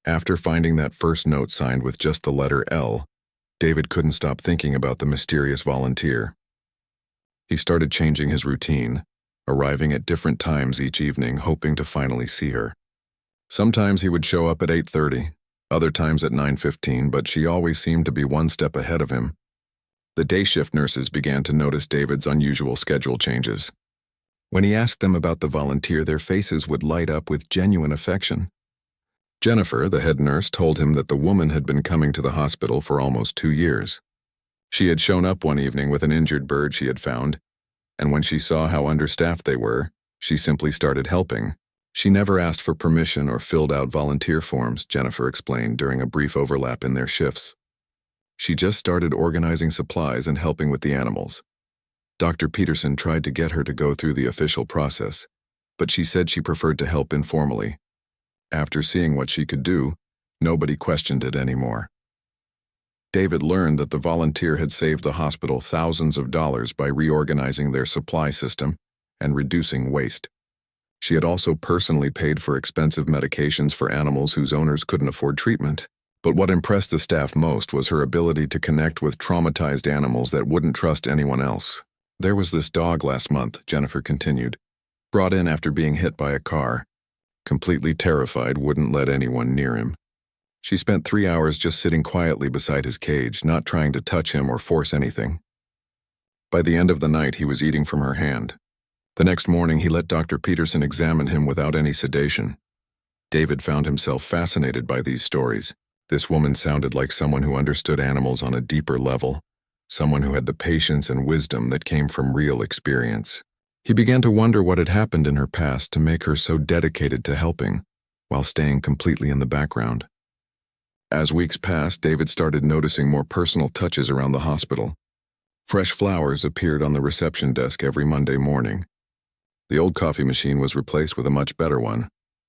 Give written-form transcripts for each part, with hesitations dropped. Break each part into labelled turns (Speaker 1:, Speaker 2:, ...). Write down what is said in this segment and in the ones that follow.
Speaker 1: After finding that first note signed with just the letter L, David couldn't stop thinking about the mysterious volunteer. He started changing his routine, arriving at different times each evening, hoping to finally see her. Sometimes he would show up at 8:30, other times at 9:15, but she always seemed to be one step ahead of him. The day shift nurses began to notice David's unusual schedule changes. When he asked them about the volunteer, their faces would light up with genuine affection. Jennifer, the head nurse, told him that the woman had been coming to the hospital for almost 2 years. She had shown up one evening with an injured bird she had found, and when she saw how understaffed they were, she simply started helping. She never asked for permission or filled out volunteer forms, Jennifer explained during a brief overlap in their shifts. She just started organizing supplies and helping with the animals. Dr. Peterson tried to get her to go through the official process, but she said she preferred to help informally. After seeing what she could do, nobody questioned it anymore. David learned that the volunteer had saved the hospital thousands of dollars by reorganizing their supply system and reducing waste. She had also personally paid for expensive medications for animals whose owners couldn't afford treatment. But what impressed the staff most was her ability to connect with traumatized animals that wouldn't trust anyone else. There was this dog last month, Jennifer continued, brought in after being hit by a car. Completely terrified, wouldn't let anyone near him. She spent 3 hours just sitting quietly beside his cage, not trying to touch him or force anything. By the end of the night, he was eating from her hand. The next morning, he let Dr. Peterson examine him without any sedation. David found himself fascinated by these stories. This woman sounded like someone who understood animals on a deeper level, someone who had the patience and wisdom that came from real experience. He began to wonder what had happened in her past to make her so dedicated to helping, while staying completely in the background. As weeks passed, David started noticing more personal touches around the hospital. Fresh flowers appeared on the reception desk every Monday morning. The old coffee machine was replaced with a much better one,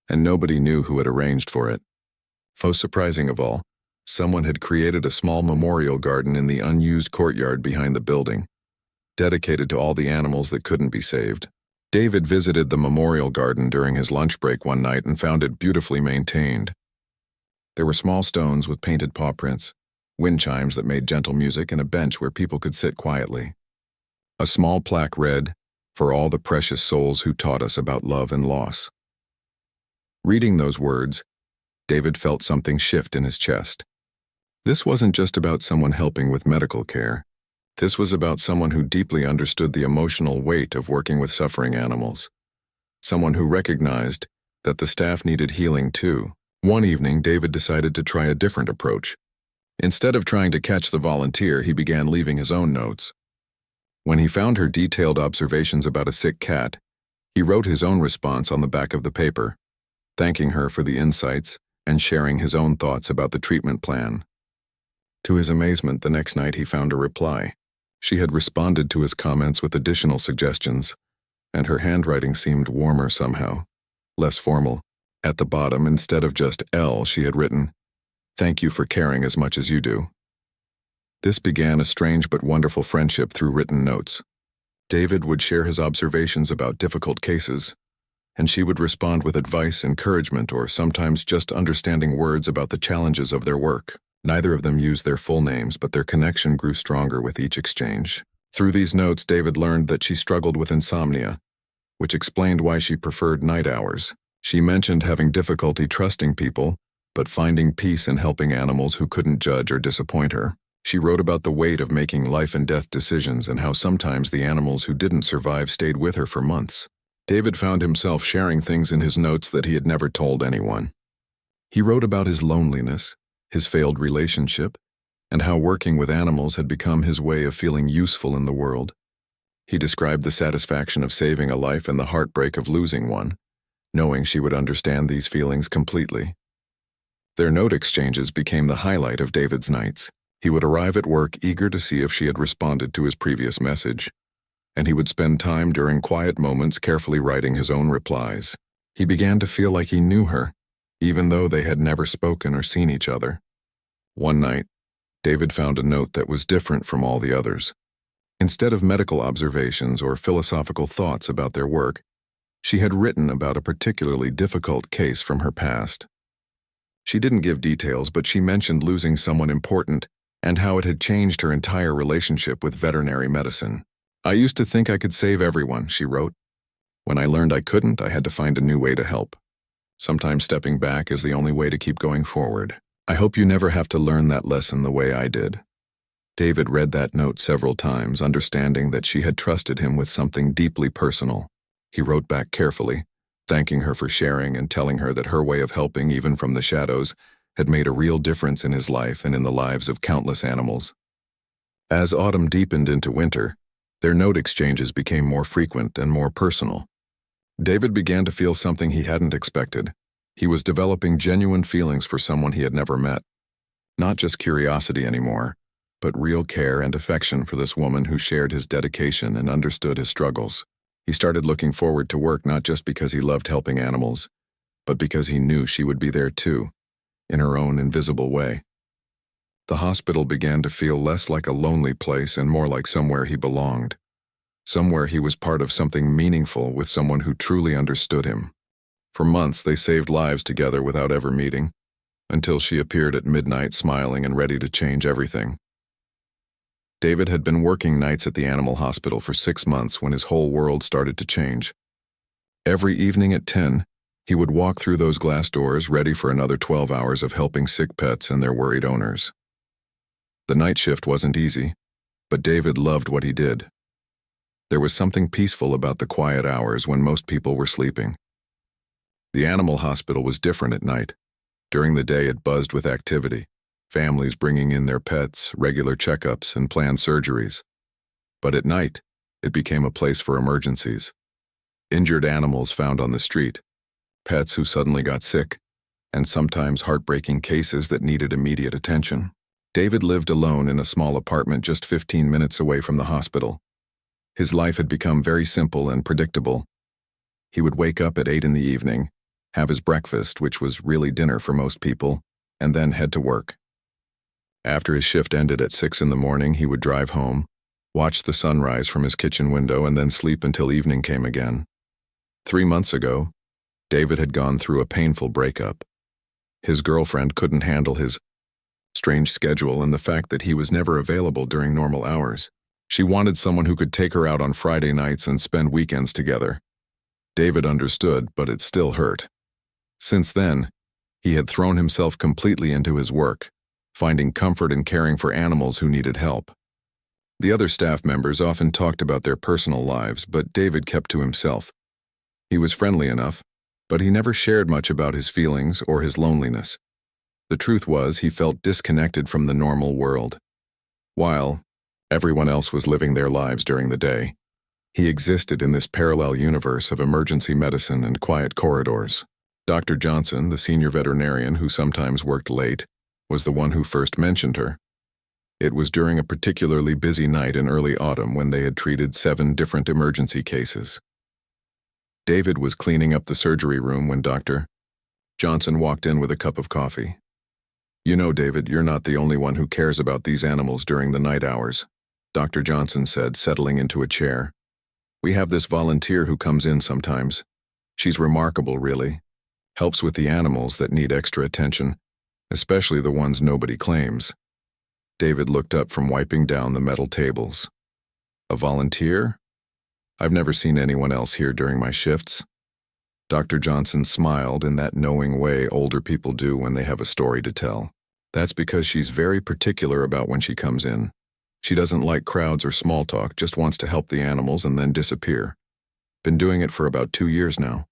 Speaker 1: and nobody knew who had arranged for it. Most surprising of all, someone had created a small memorial garden in the unused courtyard behind the building, dedicated to all the animals that couldn't be saved. David visited the memorial garden during his lunch break one night and found it beautifully maintained. There were small stones with painted paw prints, wind chimes that made gentle music, and a bench where people could sit quietly. A small plaque read, "For all the precious souls who taught us about love and loss." Reading those words, David felt something shift in his chest. This wasn't just about someone helping with medical care. This was about someone who deeply understood the emotional weight of working with suffering animals. Someone who recognized that the staff needed healing too. One evening, David decided to try a different approach. Instead of trying to catch the volunteer, he began leaving his own notes. When he found her detailed observations about a sick cat, he wrote his own response on the back of the paper, thanking her for the insights and sharing his own thoughts about the treatment plan. To his amazement, the next night he found a reply. She had responded to his comments with additional suggestions, and her handwriting seemed warmer somehow, less formal. At the bottom, instead of just L, she had written, "Thank you for caring as much as you do." This began a strange but wonderful friendship through written notes. David would share his observations about difficult cases, and she would respond with advice, encouragement, or sometimes just understanding words about the challenges of their work. Neither of them used their full names, but their connection grew stronger with each exchange. Through these notes, David learned that she struggled with insomnia, which explained why she preferred night hours. She mentioned having difficulty trusting people, but finding peace in helping animals who couldn't judge or disappoint her. She wrote about the weight of making life and death decisions and how sometimes the animals who didn't survive stayed with her for months. David found himself sharing things in his notes that he had never told anyone. He wrote about his loneliness, his failed relationship, and how working with animals had become his way of feeling useful in the world. He described the satisfaction of saving a life and the heartbreak of losing one, knowing she would understand these feelings completely. Their note exchanges became the highlight of David's nights. He would arrive at work eager to see if she had responded to his previous message, and he would spend time during quiet moments carefully writing his own replies. He began to feel like he knew her, even though they had never spoken or seen each other. One night, David found a note that was different from all the others. Instead of medical observations or philosophical thoughts about their work, she had written about a particularly difficult case from her past. She didn't give details, but she mentioned losing someone important and how it had changed her entire relationship with veterinary medicine. "I used to think I could save everyone," she wrote. "When I learned I couldn't, I had to find a new way to help. Sometimes stepping back is the only way to keep going forward. I hope you never have to learn that lesson the way I did." David read that note several times, understanding that she had trusted him with something deeply personal. He wrote back carefully, thanking her for sharing and telling her that her way of helping, even from the shadows, had made a real difference in his life and in the lives of countless animals. As autumn deepened into winter, their note exchanges became more frequent and more personal. David began to feel something he hadn't expected. He was developing genuine feelings for someone he had never met. Not just curiosity anymore, but real care and affection for this woman who shared his dedication and understood his struggles. He started looking forward to work not just because he loved helping animals, but because he knew she would be there too, in her own invisible way. The hospital began to feel less like a lonely place and more like somewhere he belonged. Somewhere he was part of something meaningful with someone who truly understood him. For months they saved lives together without ever meeting, until she appeared at midnight smiling and ready to change everything. David had been working nights at the animal hospital for 6 months when his whole world started to change. Every evening at 10, he would walk through those glass doors ready for another 12 hours of helping sick pets and their worried owners. The night shift wasn't easy, but David loved what he did. There was something peaceful about the quiet hours when most people were sleeping. The animal hospital was different at night. During the day it buzzed with activity, families bringing in their pets, regular checkups, and planned surgeries. But at night, it became a place for emergencies. Injured animals found on the street, pets who suddenly got sick, and sometimes heartbreaking cases that needed immediate attention. David lived alone in a small apartment just 15 minutes away from the hospital. His life had become very simple and predictable. He would wake up at 8 in the evening, have his breakfast, which was really dinner for most people, and then head to work. After his shift ended at 6 in the morning, he would drive home, watch the sunrise from his kitchen window, and then sleep until evening came again. 3 months ago, David had gone through a painful breakup. His girlfriend couldn't handle his strange schedule and the fact that he was never available during normal hours. She wanted someone who could take her out on Friday nights and spend weekends together. David understood, but it still hurt. Since then, he had thrown himself completely into his work, finding comfort in caring for animals who needed help. The other staff members often talked about their personal lives, but David kept to himself. He was friendly enough, but he never shared much about his feelings or his loneliness. The truth was, he felt disconnected from the normal world. While everyone else was living their lives during the day, he existed in this parallel universe of emergency medicine and quiet corridors. Dr. Johnson, the senior veterinarian who sometimes worked late, was the one who first mentioned her. It was during a particularly busy night in early autumn when they had treated 7 different emergency cases. David was cleaning up the surgery room when Dr. Johnson walked in with a cup of coffee. "You know, David, you're not the only one who cares about these animals during the night hours," Dr. Johnson said, settling into a chair. "We have this volunteer who comes in sometimes. She's remarkable, really. Helps with the animals that need extra attention, especially the ones nobody claims." David looked up from wiping down the metal tables. "A volunteer? I've never seen anyone else here during my shifts." Dr. Johnson smiled in that knowing way older people do when they have a story to tell. "That's because she's very particular about when she comes in. She doesn't like crowds or small talk, just wants to help the animals and then disappear. Been doing it for about 2 years now."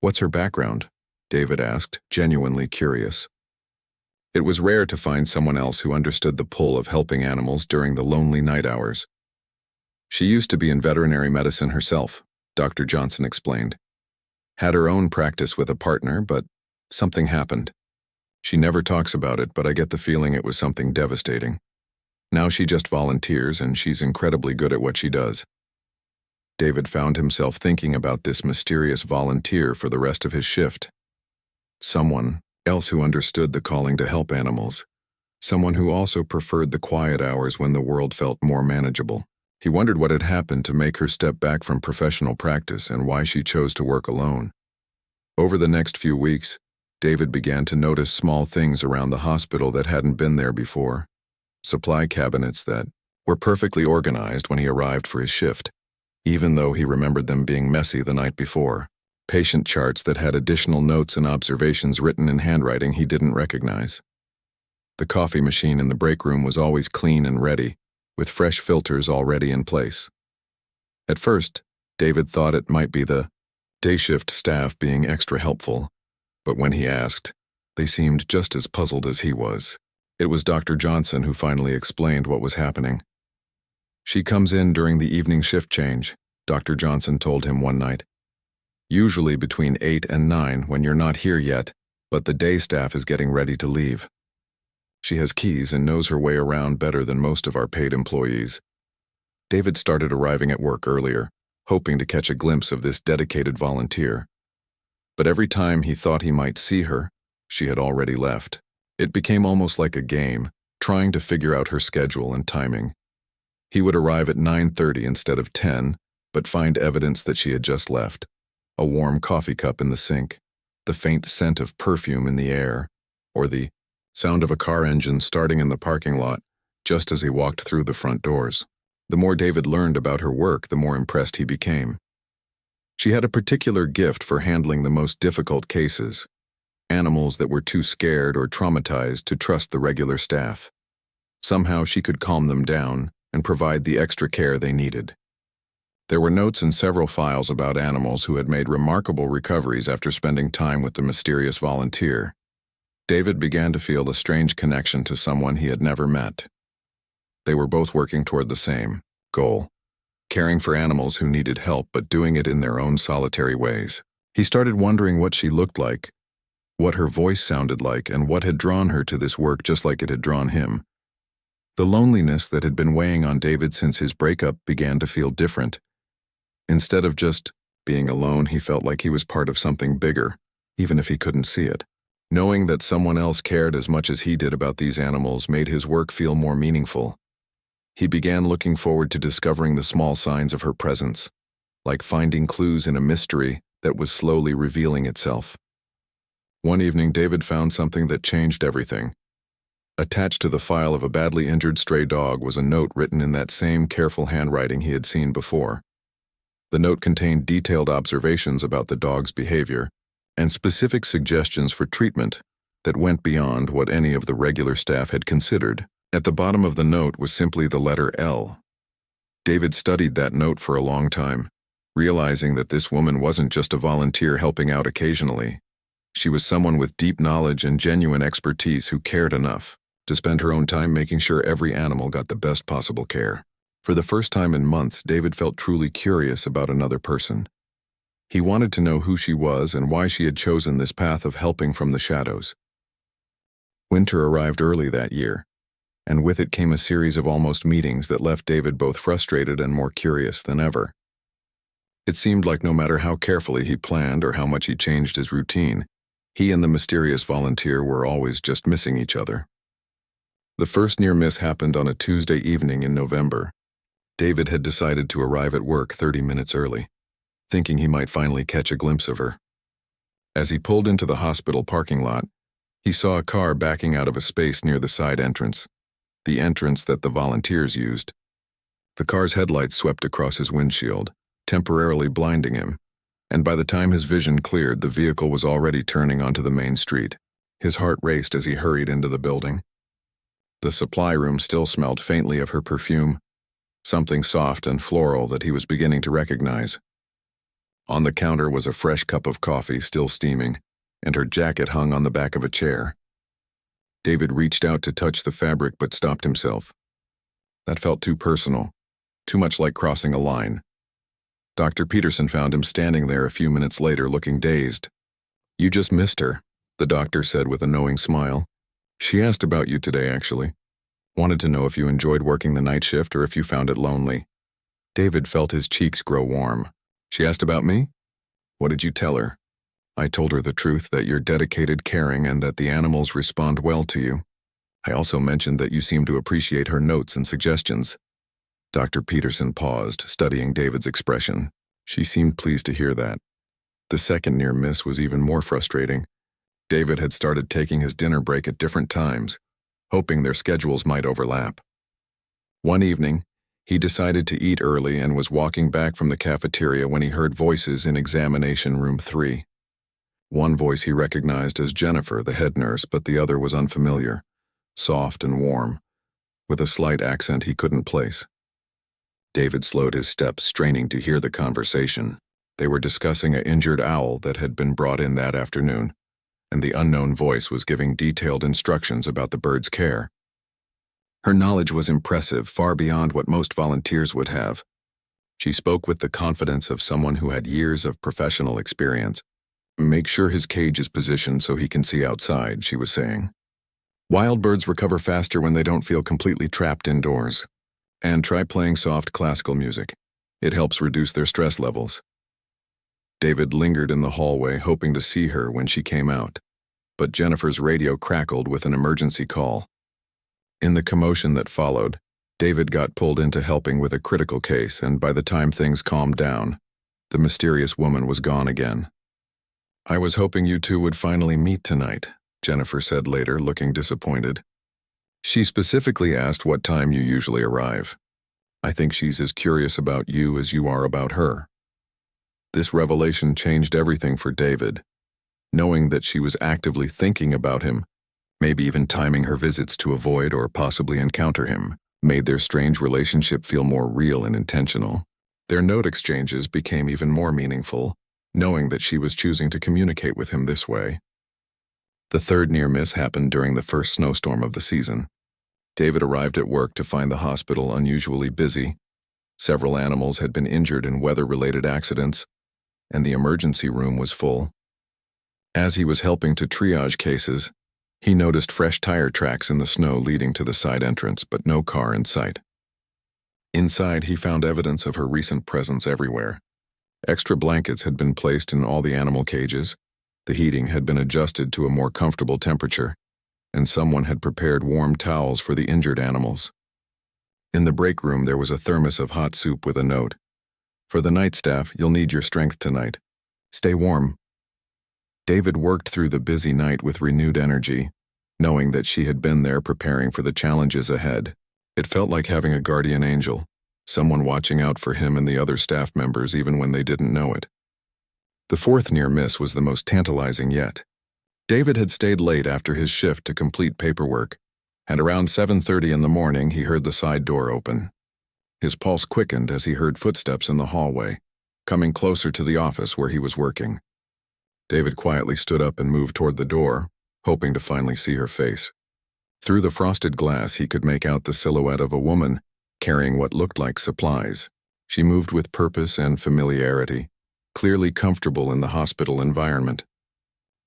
Speaker 1: "What's her background?" David asked, genuinely curious. It was rare to find someone else who understood the pull of helping animals during the lonely night hours. "She used to be in veterinary medicine herself," Dr. Johnson explained. "Had her own practice with a partner, but something happened. She never talks about it, but I get the feeling it was something devastating. Now she just volunteers, and she's incredibly good at what she does." David found himself thinking about this mysterious volunteer for the rest of his shift. Someone else who understood the calling to help animals. Someone who also preferred the quiet hours when the world felt more manageable. He wondered what had happened to make her step back from professional practice and why she chose to work alone. Over the next few weeks, David began to notice small things around the hospital that hadn't been there before. Supply cabinets that were perfectly organized when he arrived for his shift, even though he remembered them being messy the night before. Patient charts that had additional notes and observations written in handwriting he didn't recognize. The coffee machine in the break room was always clean and ready, with fresh filters already in place. At first, David thought it might be the day shift staff being extra helpful, but when he asked, they seemed just as puzzled as he was. It was Dr. Johnson who finally explained what was happening. "She comes in during the evening shift change," Dr. Johnson told him one night. "Usually between 8 and 9 when you're not here yet, but the day staff is getting ready to leave. She has keys and knows her way around better than most of our paid employees." David started arriving at work earlier, hoping to catch a glimpse of this dedicated volunteer. But every time he thought he might see her, she had already left. It became almost like a game, trying to figure out her schedule and timing. He would arrive at 9:30 instead of 10, but find evidence that she had just left. A warm coffee cup in the sink, the faint scent of perfume in the air, or the sound of a car engine starting in the parking lot just as he walked through the front doors. The more David learned about her work, the more impressed he became. She had a particular gift for handling the most difficult cases, animals that were too scared or traumatized to trust the regular staff. Somehow she could calm them down and provide the extra care they needed. There were notes in several files about animals who had made remarkable recoveries after spending time with the mysterious volunteer. David began to feel a strange connection to someone he had never met. They were both working toward the same goal, caring for animals who needed help but doing it in their own solitary ways. He started wondering what she looked like, what her voice sounded like, and what had drawn her to this work just like it had drawn him. The loneliness that had been weighing on David since his breakup began to feel different. Instead of just being alone, he felt like he was part of something bigger, even if he couldn't see it. Knowing that someone else cared as much as he did about these animals made his work feel more meaningful. He began looking forward to discovering the small signs of her presence, like finding clues in a mystery that was slowly revealing itself. One evening, David found something that changed everything. Attached to the file of a badly injured stray dog was a note written in that same careful handwriting he had seen before. The note contained detailed observations about the dog's behavior and specific suggestions for treatment that went beyond what any of the regular staff had considered. At the bottom of the note was simply the letter L. David studied that note for a long time, realizing that this woman wasn't just a volunteer helping out occasionally. She was someone with deep knowledge and genuine expertise who cared enough to spend her own time making sure every animal got the best possible care. For the first time in months, David felt truly curious about another person. He wanted to know who she was and why she had chosen this path of helping from the shadows. Winter arrived early that year, and with it came a series of almost meetings that left David both frustrated and more curious than ever. It seemed like no matter how carefully he planned or how much he changed his routine, he and the mysterious volunteer were always just missing each other. The first near miss happened on a Tuesday evening in November. David had decided to arrive at work 30 minutes early, thinking he might finally catch a glimpse of her. As he pulled into the hospital parking lot, he saw a car backing out of a space near the side entrance, the entrance that the volunteers used. The car's headlights swept across his windshield, temporarily blinding him, and by the time his vision cleared, the vehicle was already turning onto the main street. His heart raced as he hurried into the building. The supply room still smelled faintly of her perfume, something soft and floral that he was beginning to recognize. On the counter was a fresh cup of coffee still steaming, and her jacket hung on the back of a chair. David reached out to touch the fabric but stopped himself. That felt too personal, too much like crossing a line. Dr. Peterson found him standing there a few minutes later looking dazed. "You just missed her," the doctor said with a knowing smile. "She asked about you today, actually. Wanted to know if you enjoyed working the night shift or if you found it lonely." David felt his cheeks grow warm. "She asked about me? What did you tell her?" "I told her the truth, that you're dedicated, caring, and that the animals respond well to you. I also mentioned that you seem to appreciate her notes and suggestions." Dr. Peterson paused, studying David's expression. She seemed pleased to hear that. The second near miss was even more frustrating. David had started taking his dinner break at different times, hoping their schedules might overlap. One evening, he decided to eat early and was walking back from the cafeteria when he heard voices in examination room 3. One voice he recognized as Jennifer, the head nurse, but the other was unfamiliar, soft and warm, with a slight accent he couldn't place. David slowed his steps, straining to hear the conversation. They were discussing an injured owl that had been brought in that afternoon, and the unknown voice was giving detailed instructions about the bird's care. Her knowledge was impressive, far beyond what most volunteers would have. She spoke with the confidence of someone who had years of professional experience. "Make sure his cage is positioned so he can see outside," she was saying. "Wild birds recover faster when they don't feel completely trapped indoors. And try playing soft classical music. It helps reduce their stress levels." David lingered in the hallway, hoping to see her when she came out, but Jennifer's radio crackled with an emergency call. In the commotion that followed, David got pulled into helping with a critical case, and by the time things calmed down, the mysterious woman was gone again. "I was hoping you two would finally meet tonight," Jennifer said later, looking disappointed. "She specifically asked what time you usually arrive. I think she's as curious about you as you are about her." This revelation changed everything for David. Knowing that she was actively thinking about him, maybe even timing her visits to avoid or possibly encounter him, made their strange relationship feel more real and intentional. Their note exchanges became even more meaningful, knowing that she was choosing to communicate with him this way. The third near miss happened during the first snowstorm of the season. David arrived at work to find the hospital unusually busy. Several animals had been injured in weather-related accidents, and the emergency room was full. As he was helping to triage cases, he noticed fresh tire tracks in the snow leading to the side entrance, but no car in sight. Inside, he found evidence of her recent presence everywhere. Extra blankets had been placed in all the animal cages, the heating had been adjusted to a more comfortable temperature, and someone had prepared warm towels for the injured animals. In the break room, there was a thermos of hot soup with a note. "For the night staff, you'll need your strength tonight. Stay warm." David worked through the busy night with renewed energy, knowing that she had been there preparing for the challenges ahead. It felt like having a guardian angel, someone watching out for him and the other staff members even when they didn't know it. The fourth near miss was the most tantalizing yet. David had stayed late after his shift to complete paperwork, and around 7:30 in the morning he heard the side door open. His pulse quickened as he heard footsteps in the hallway, coming closer to the office where he was working. David quietly stood up and moved toward the door, hoping to finally see her face. Through the frosted glass, he could make out the silhouette of a woman carrying what looked like supplies. She moved with purpose and familiarity, clearly comfortable in the hospital environment.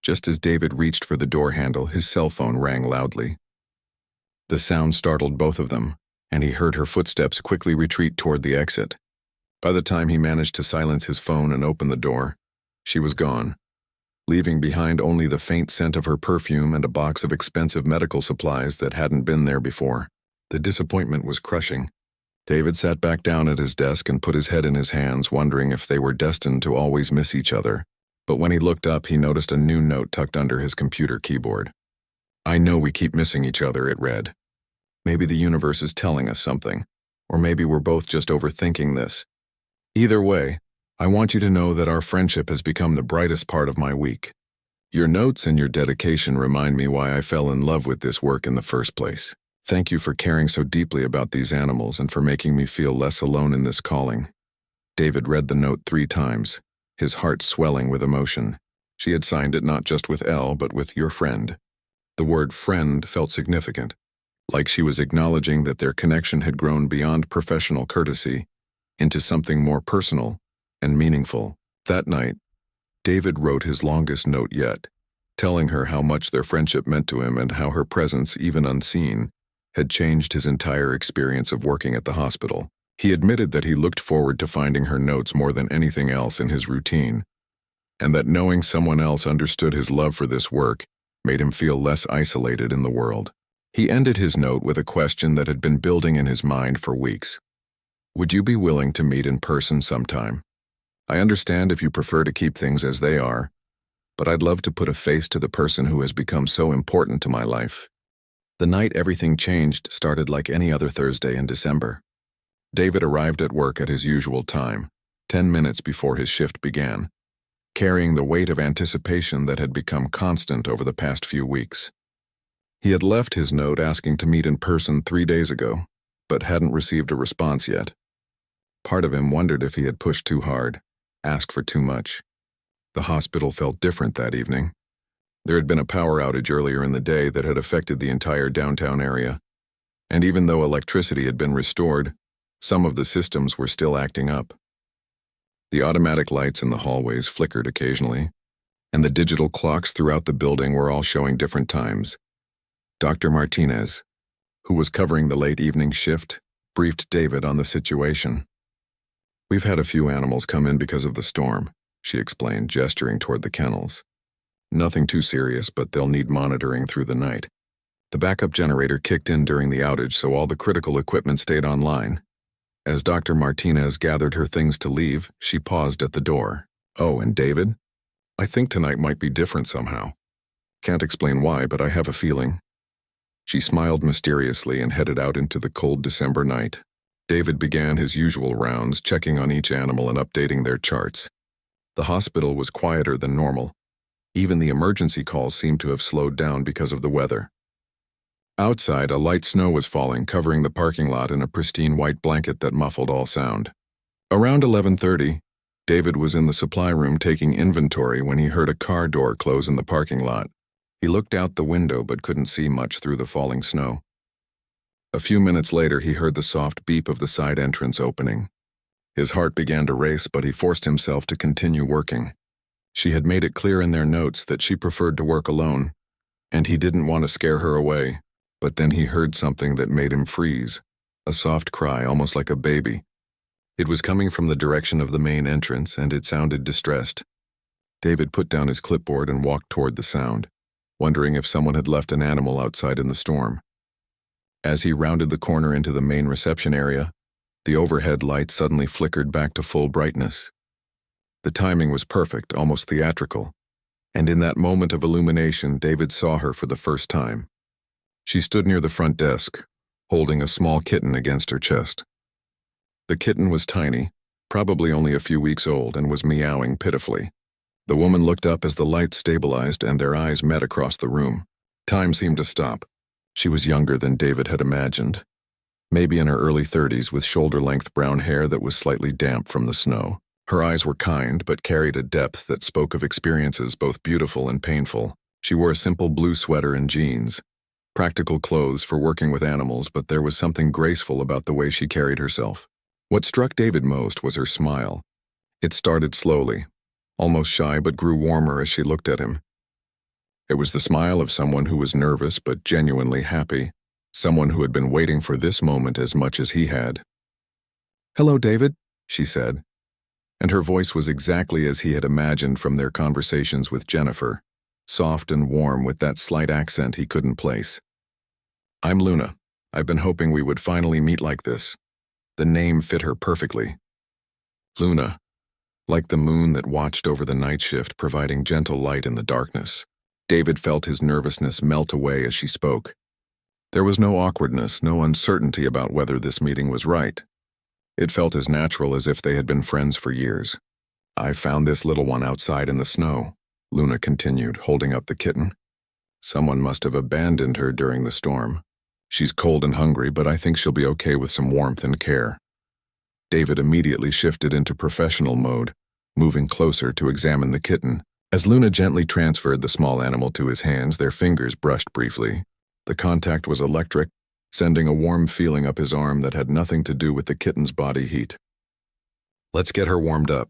Speaker 1: Just as David reached for the door handle, his cell phone rang loudly. The sound startled both of them, and he heard her footsteps quickly retreat toward the exit. By the time he managed to silence his phone and open the door, she was gone, leaving behind only the faint scent of her perfume and a box of expensive medical supplies that hadn't been there before. The disappointment was crushing. David sat back down at his desk and put his head in his hands, wondering if they were destined to always miss each other. But when he looked up, he noticed a new note tucked under his computer keyboard. "I know we keep missing each other," it read. "Maybe the universe is telling us something, or maybe we're both just overthinking this. Either way, I want you to know that our friendship has become the brightest part of my week. Your notes and your dedication remind me why I fell in love with this work in the first place. Thank you for caring so deeply about these animals and for making me feel less alone in this calling." David read the note 3 times, his heart swelling with emotion. She had signed it not just with L, but with "your friend." The word "friend" felt significant, like she was acknowledging that their connection had grown beyond professional courtesy into something more personal and meaningful. That night, David wrote his longest note yet, telling her how much their friendship meant to him and how her presence, even unseen, had changed his entire experience of working at the hospital. He admitted that he looked forward to finding her notes more than anything else in his routine, and that knowing someone else understood his love for this work made him feel less isolated in the world. He ended his note with a question that had been building in his mind for weeks. "Would you be willing to meet in person sometime? I understand if you prefer to keep things as they are, but I'd love to put a face to the person who has become so important to my life. The night everything changed started like any other Thursday in December. David arrived at work at his usual time, 10 minutes before his shift began, carrying the weight of anticipation that had become constant over the past few weeks. He had left his note asking to meet in person 3 days ago, but hadn't received a response yet. Part of him wondered if he had pushed too hard, asked for too much. The hospital felt different that evening. There had been a power outage earlier in the day that had affected the entire downtown area, and even though electricity had been restored, some of the systems were still acting up. The automatic lights in the hallways flickered occasionally, and the digital clocks throughout the building were all showing different times. Dr. Martinez, who was covering the late evening shift, briefed David on the situation. "We've had a few animals come in because of the storm," she explained, gesturing toward the kennels. "Nothing too serious, but they'll need monitoring through the night. The backup generator kicked in during the outage, so all the critical equipment stayed online." As Dr. Martinez gathered her things to leave, she paused at the door. "Oh, and David? I think tonight might be different somehow. Can't explain why, but I have a feeling." She smiled mysteriously and headed out into the cold December night. David began his usual rounds, checking on each animal and updating their charts. The hospital was quieter than normal. Even the emergency calls seemed to have slowed down because of the weather. Outside, a light snow was falling, covering the parking lot in a pristine white blanket that muffled all sound. Around 11:30, David was in the supply room taking inventory when he heard a car door close in the parking lot. He looked out the window but couldn't see much through the falling snow. A few minutes later, he heard the soft beep of the side entrance opening. His heart began to race, but he forced himself to continue working. She had made it clear in their notes that she preferred to work alone, and he didn't want to scare her away. But then he heard something that made him freeze, a soft cry, almost like a baby. It was coming from the direction of the main entrance, and it sounded distressed. David put down his clipboard and walked toward the sound, wondering if someone had left an animal outside in the storm. As he rounded the corner into the main reception area, the overhead lights suddenly flickered back to full brightness. The timing was perfect, almost theatrical, and in that moment of illumination, David saw her for the first time. She stood near the front desk, holding a small kitten against her chest. The kitten was tiny, probably only a few weeks old, and was meowing pitifully. The woman looked up as the lights stabilized and their eyes met across the room. Time seemed to stop. She was younger than David had imagined, maybe in her early 30s with shoulder-length brown hair that was slightly damp from the snow. Her eyes were kind but carried a depth that spoke of experiences both beautiful and painful. She wore a simple blue sweater and jeans. Practical clothes for working with animals, but there was something graceful about the way she carried herself. What struck David most was her smile. It started slowly, almost shy, but grew warmer as she looked at him. It was the smile of someone who was nervous but genuinely happy, someone who had been waiting for this moment as much as he had. "Hello, David," she said, and her voice was exactly as he had imagined from their conversations with Jennifer, soft and warm with that slight accent he couldn't place. "I'm Luna. I've been hoping we would finally meet like this." The name fit her perfectly. Luna, like the moon that watched over the night shift, providing gentle light in the darkness. David felt his nervousness melt away as she spoke. There was no awkwardness, no uncertainty about whether this meeting was right. It felt as natural as if they had been friends for years. "I found this little one outside in the snow," Luna continued, holding up the kitten. "Someone must have abandoned her during the storm. She's cold and hungry, but I think she'll be okay with some warmth and care." David immediately shifted into professional mode, moving closer to examine the kitten. As Luna gently transferred the small animal to his hands, their fingers brushed briefly. The contact was electric, sending a warm feeling up his arm that had nothing to do with the kitten's body heat. "Let's get her warmed up,"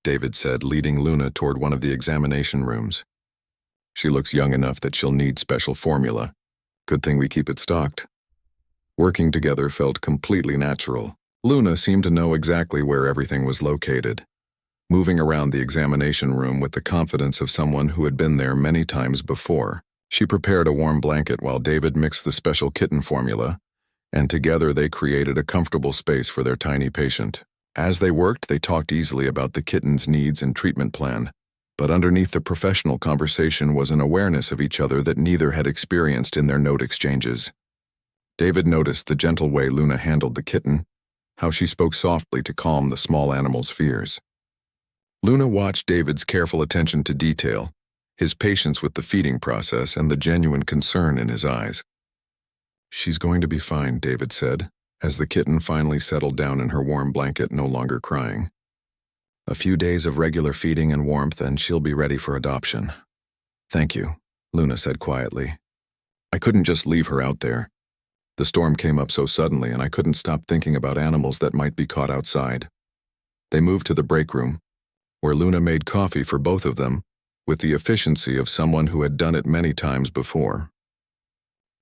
Speaker 1: David said, leading Luna toward one of the examination rooms. "She looks young enough that she'll need special formula. Good thing we keep it stocked." Working together felt completely natural. Luna seemed to know exactly where everything was located, moving around the examination room with the confidence of someone who had been there many times before. She prepared a warm blanket while David mixed the special kitten formula, and together they created a comfortable space for their tiny patient. As they worked, they talked easily about the kitten's needs and treatment plan, But underneath the professional conversation was an awareness of each other that neither had experienced in their note exchanges. David noticed the gentle way Luna handled the kitten, how she spoke softly to calm the small animal's fears. Luna watched David's careful attention to detail, his patience with the feeding process, and the genuine concern in his eyes. "She's going to be fine," David said, as the kitten finally settled down in her warm blanket, no longer crying. "A few days of regular feeding and warmth, and she'll be ready for adoption." "Thank you," Luna said quietly. "I couldn't just leave her out there. The storm came up so suddenly, and I couldn't stop thinking about animals that might be caught outside." They moved to the break room, where Luna made coffee for both of them, with the efficiency of someone who had done it many times before.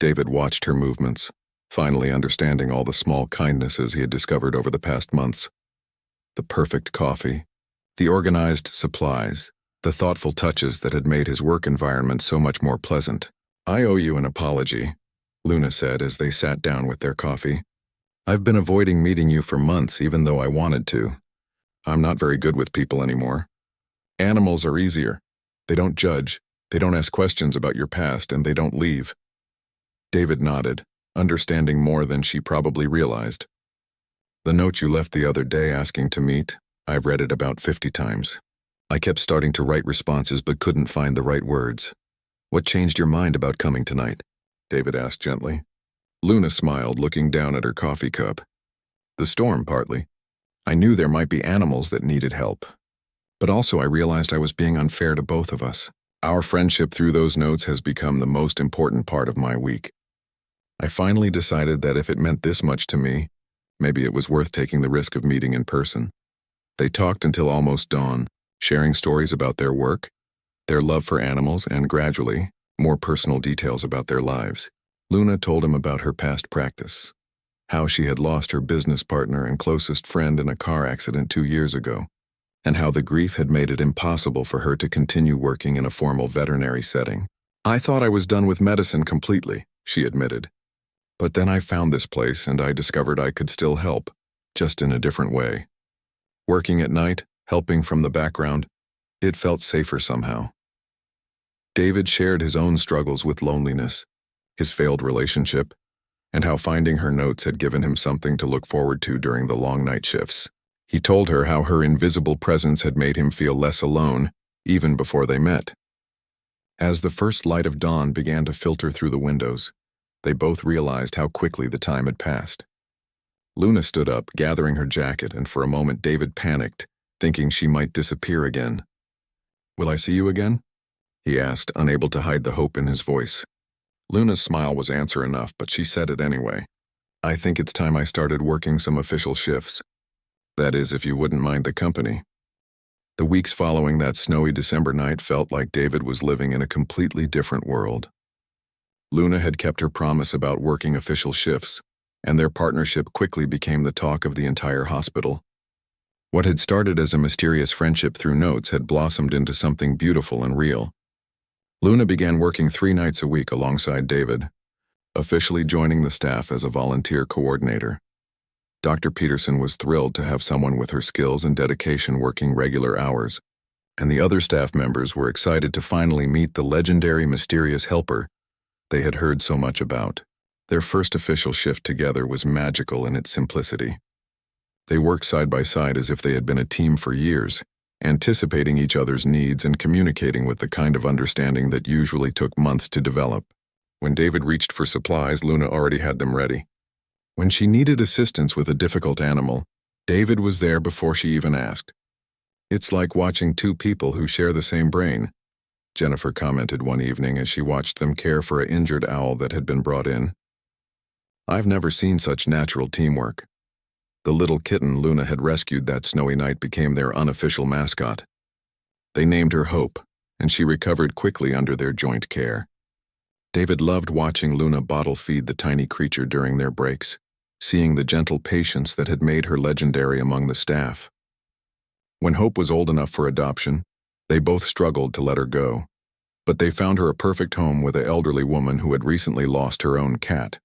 Speaker 1: David watched her movements, finally understanding all the small kindnesses he had discovered over the past months. The perfect coffee, the organized supplies, the thoughtful touches that had made his work environment so much more pleasant. "I owe you an apology," Luna said as they sat down with their coffee. "I've been avoiding meeting you for months, even though I wanted to. I'm not very good with people anymore. Animals are easier. They don't judge, they don't ask questions about your past, and they don't leave." David nodded, understanding more than she probably realized. "The note you left the other day asking to meet, I've read it about 50 times. I kept starting to write responses but couldn't find the right words. What changed your mind about coming tonight?" David asked gently. Luna smiled, looking down at her coffee cup. "The storm, partly. I knew there might be animals that needed help. But also I realized I was being unfair to both of us. Our friendship through those notes has become the most important part of my week. I finally decided that if it meant this much to me, maybe it was worth taking the risk of meeting in person." They talked until almost dawn, sharing stories about their work, their love for animals, and gradually, more personal details about their lives. Luna told him about her past practice, how she had lost her business partner and closest friend in a car accident 2 years ago, and how the grief had made it impossible for her to continue working in a formal veterinary setting. "I thought I was done with medicine completely," she admitted. "But then I found this place and I discovered I could still help, just in a different way. Working at night, helping from the background, it felt safer somehow." David shared his own struggles with loneliness, his failed relationship, and how finding her notes had given him something to look forward to during the long night shifts. He told her how her invisible presence had made him feel less alone, even before they met. As the first light of dawn began to filter through the windows, they both realized how quickly the time had passed. Luna stood up, gathering her jacket, and for a moment David panicked, thinking she might disappear again. "Will I see you again?" he asked, unable to hide the hope in his voice. Luna's smile was answer enough, but she said it anyway. "I think it's time I started working some official shifts. That is, if you wouldn't mind the company." The weeks following that snowy December night felt like David was living in a completely different world. Luna had kept her promise about working official shifts, and their partnership quickly became the talk of the entire hospital. What had started as a mysterious friendship through notes had blossomed into something beautiful and real. Luna began working 3 nights a week alongside David, officially joining the staff as a volunteer coordinator. Dr. Peterson was thrilled to have someone with her skills and dedication working regular hours, and the other staff members were excited to finally meet the legendary mysterious helper they had heard so much about. Their first official shift together was magical in its simplicity. They worked side by side as if they had been a team for years, anticipating each other's needs and communicating with the kind of understanding that usually took months to develop. When David reached for supplies, Luna already had them ready. When she needed assistance with a difficult animal, David was there before she even asked. "It's like watching 2 people who share the same brain," Jennifer commented one evening as she watched them care for an injured owl that had been brought in. "I've never seen such natural teamwork." The little kitten Luna had rescued that snowy night became their unofficial mascot. They named her Hope, and she recovered quickly under their joint care. David loved watching Luna bottle feed the tiny creature during their breaks, seeing the gentle patience that had made her legendary among the staff. When Hope was old enough for adoption, they both struggled to let her go, but they found her a perfect home with an elderly woman who had recently lost her own cat.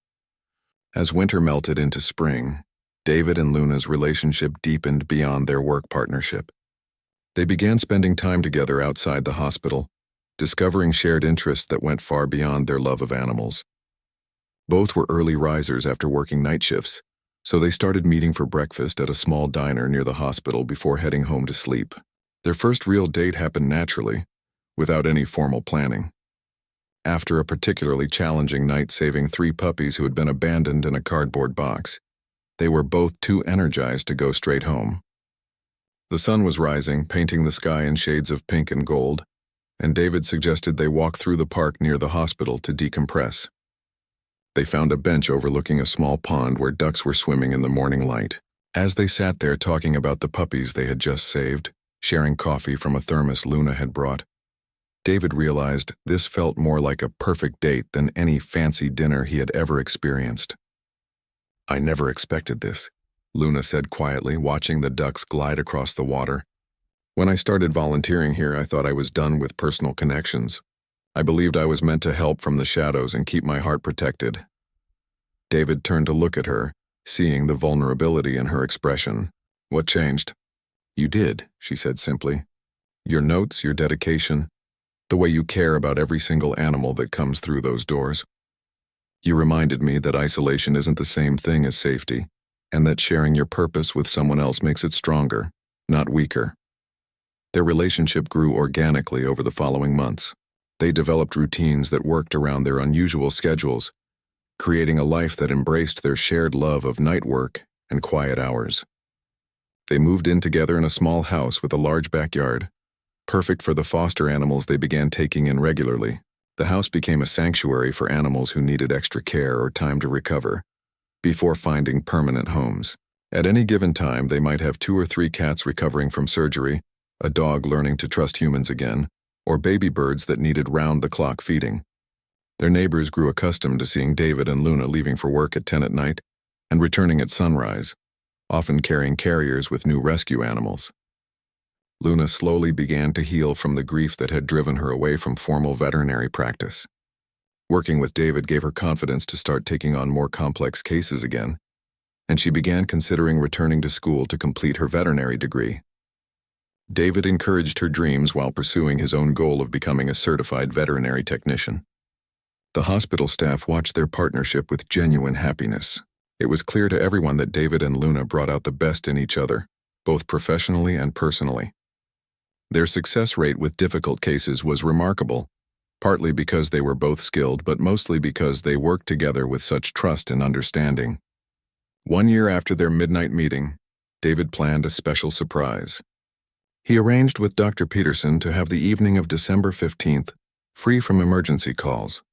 Speaker 1: As winter melted into spring, David and Luna's relationship deepened beyond their work partnership. They began spending time together outside the hospital, discovering shared interests that went far beyond their love of animals. Both were early risers after working night shifts, so they started meeting for breakfast at a small diner near the hospital before heading home to sleep. Their first real date happened naturally, without any formal planning. After a particularly challenging night saving 3 puppies who had been abandoned in a cardboard box, they were both too energized to go straight home. The sun was rising, painting the sky in shades of pink and gold, and David suggested they walk through the park near the hospital to decompress. They found a bench overlooking a small pond where ducks were swimming in the morning light. As they sat there talking about the puppies they had just saved, sharing coffee from a thermos Luna had brought, David realized this felt more like a perfect date than any fancy dinner he had ever experienced. "I never expected this," Luna said quietly, watching the ducks glide across the water. "When I started volunteering here, I thought I was done with personal connections. I believed I was meant to help from the shadows and keep my heart protected." David turned to look at her, seeing the vulnerability in her expression. "What changed?" "You did," she said simply. "Your notes, your dedication, the way you care about every single animal that comes through those doors. You reminded me that isolation isn't the same thing as safety, and that sharing your purpose with someone else makes it stronger, not weaker." Their relationship grew organically over the following months. They developed routines that worked around their unusual schedules, creating a life that embraced their shared love of night work and quiet hours. They moved in together in a small house with a large backyard, perfect for the foster animals they began taking in regularly. The house became a sanctuary for animals who needed extra care or time to recover, before finding permanent homes. At any given time, they might have 2 or 3 cats recovering from surgery, a dog learning to trust humans again, or baby birds that needed round-the-clock feeding. Their neighbors grew accustomed to seeing David and Luna leaving for work at 10 at night and returning at sunrise, often carrying carriers with new rescue animals. Luna slowly began to heal from the grief that had driven her away from formal veterinary practice. Working with David gave her confidence to start taking on more complex cases again, and she began considering returning to school to complete her veterinary degree. David encouraged her dreams while pursuing his own goal of becoming a certified veterinary technician. The hospital staff watched their partnership with genuine happiness. It was clear to everyone that David and Luna brought out the best in each other, both professionally and personally. Their success rate with difficult cases was remarkable, partly because they were both skilled, but mostly because they worked together with such trust and understanding. 1 year after their midnight meeting, David planned a special surprise. He arranged with Dr. Peterson to have the evening of December 15th free from emergency calls,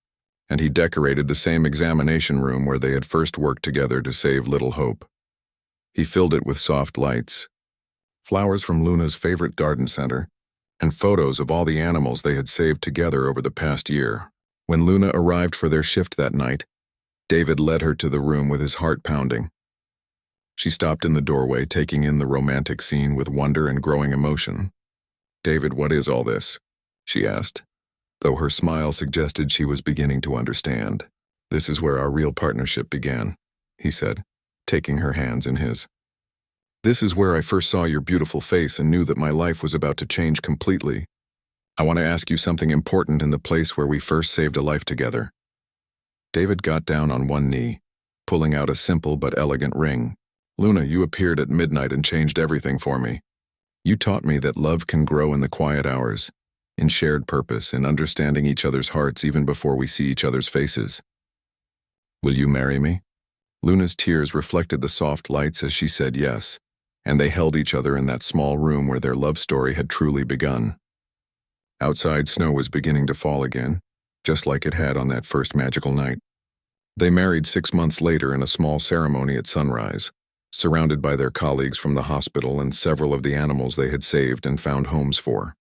Speaker 1: and he decorated the same examination room where they had first worked together to save Little Hope. He filled it with soft lights, flowers from Luna's favorite garden center, and photos of all the animals they had saved together over the past year. When Luna arrived for their shift that night, David led her to the room with his heart pounding. She stopped in the doorway, taking in the romantic scene with wonder and growing emotion. "David, what is all this?" she asked, though her smile suggested she was beginning to understand. "This is where our real partnership began," he said, taking her hands in his. "This is where I first saw your beautiful face and knew that my life was about to change completely. I want to ask you something important in the place where we first saved a life together." David got down on one knee, pulling out a simple but elegant ring. "Luna, you appeared at midnight and changed everything for me. You taught me that love can grow in the quiet hours, in shared purpose, in understanding each other's hearts even before we see each other's faces. Will you marry me?" Luna's tears reflected the soft lights as she said yes, and they held each other in that small room where their love story had truly begun. Outside, snow was beginning to fall again, just like it had on that first magical night. They married 6 months later in a small ceremony at sunrise, surrounded by their colleagues from the hospital and several of the animals they had saved and found homes for.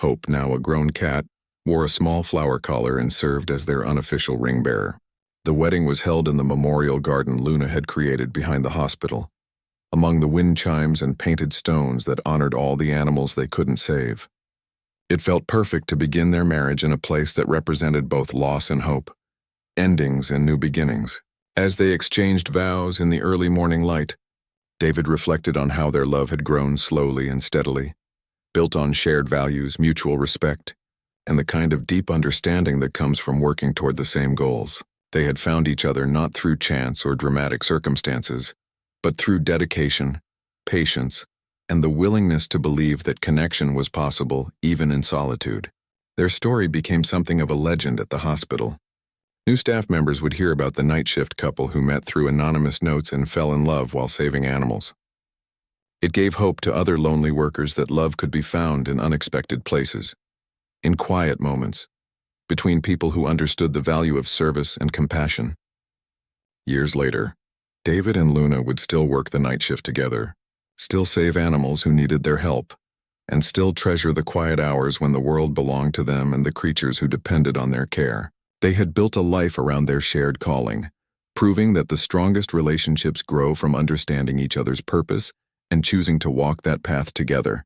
Speaker 1: Hope, now a grown cat, wore a small flower collar and served as their unofficial ring bearer. The wedding was held in the memorial garden Luna had created behind the hospital, among the wind chimes and painted stones that honored all the animals they couldn't save. It felt perfect to begin their marriage in a place that represented both loss and hope, endings and new beginnings. As they exchanged vows in the early morning light, David reflected on how their love had grown slowly and steadily, built on shared values, mutual respect, and the kind of deep understanding that comes from working toward the same goals. They had found each other not through chance or dramatic circumstances, but through dedication, patience, and the willingness to believe that connection was possible even in solitude. Their story became something of a legend at the hospital. New staff members would hear about the night shift couple who met through anonymous notes and fell in love while saving animals. It gave hope to other lonely workers that love could be found in unexpected places, in quiet moments, between people who understood the value of service and compassion. Years later, David and Luna would still work the night shift together, still save animals who needed their help, and still treasure the quiet hours when the world belonged to them and the creatures who depended on their care. They had built a life around their shared calling, proving that the strongest relationships grow from understanding each other's purpose and choosing to walk that path together.